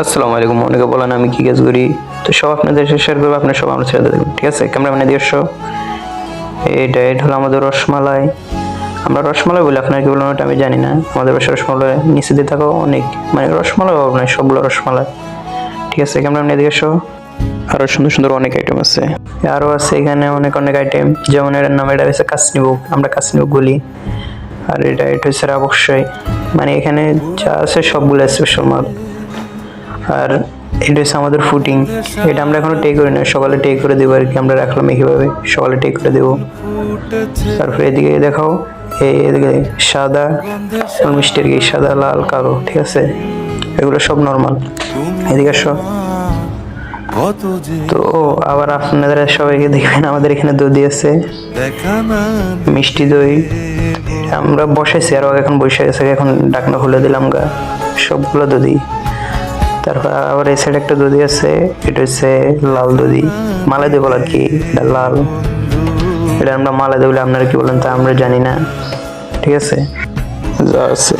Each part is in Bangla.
আসসালামু আলাইকুম। অনেকে বলেন আমি কি কাজ করি, তো সব আপনাদের সাথে শেয়ার করবো, আপনার সব আমার ছেড়ে দেবেন, ঠিক আছে? ক্যামেরাম্যানে নিজস্ব এটা হলো আমাদের রসমালাই। আমরা রসমালাই বলি, আপনার কি বলেন ওটা আমি জানি না। আমাদের বাসায় রসমালাই নিচে দিয়ে থাকো অনেক, মানে রসমালাই পাবো না, সবগুলো রসমালাই, ঠিক আছে? ক্যামেরাম্যানে নিজস্ব আরো সুন্দর সুন্দর অনেক আইটেম আছে, আরো আছে এখানে অনেক অনেক আইটেম। যেমন এর নাম, এটা হচ্ছে কাসনিবুক, আমরা কাসনিবুক বলি। আর এটা হচ্ছে অবশ্যই, মানে এখানে যা আছে সবগুলো স্পেশাল মাল। আর এটা হচ্ছে আমাদের ফুটিং, এটা আমরা এখনো টেক করি না, সকালে টেক করে দেবো আর কি। আমরা রাখলাম এইভাবে, সকালে টেক করে দেবো। তারপরে এদিকে দেখাও, এদিকে সাদা মিষ্টি আর কি, সাদা লাল কালো, ঠিক আছে? এগুলো সব নর্মাল। এদিকে সব তো আবার আপনারা সবাইকে দেখবেন আমাদের এখানে দই আছে, মিষ্টি দই আমরা বসাইছি, আরো এখন বসে আছে, এখন ঢাকনা খুলে দিলাম গা, সবগুলো দই। তারপর আবার এই সাইড একটা দই আছে, এটা হচ্ছে লাল দই, মালাই দই বলে আর কি, এটা লাল। এটা আমরা মালাই দই বলে, আপনারা কি বলেন তা আমরা জানি না, ঠিক আছে? যা আছে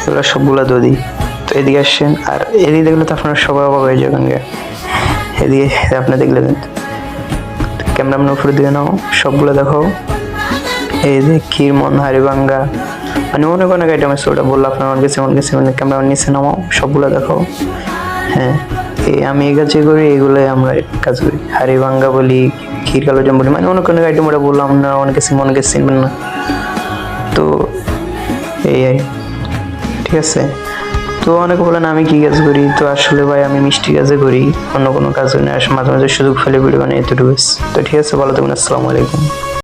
এগুলো সবগুলো দই। তো এদিকে আসছেন, আর এদিকে দেখলে তো আপনারা সবাই অবাক হয়ে যাবেন গা। এদিকে আপনি দেখলে ক্যামেরাম্যান উপরে দিকে নাও, সবগুলো দেখো। এই যে ক্ষীরমন, হাড়িভাঙ্গা, মানে অনেক অনেক আইটেম আছে, ওটা বললো আপনার অনেক কিছু অনেক কিছু, মানে ক্যামেরাম্যান নিচে নামাও, সবগুলো দেখো। হ্যাঁ, আমি এই কাজই করি, এগুলোই আমরা কাজ করি। হাড়িভাঙ্গা বলি, ক্ষীর কালোজাম বলি, মানে অনেক অনেক আইটেম ওটা বললাম, আমরা অনেক কিছু মনে কিছু চিনবেন না। তো এই ঠিক আছে। তো অনেকে বলেন আমি কি কাজ করি, তো আসলে ভাই আমি মিষ্টি কাজে করি, অন্য কোনো কাজ করি না, মাঝে মাঝে সুযোগ ফেলে ভিডিও বানাই, এতটুকু। তো ঠিক আছে, ভালো থাকবেন, আসসালামু আলাইকুম।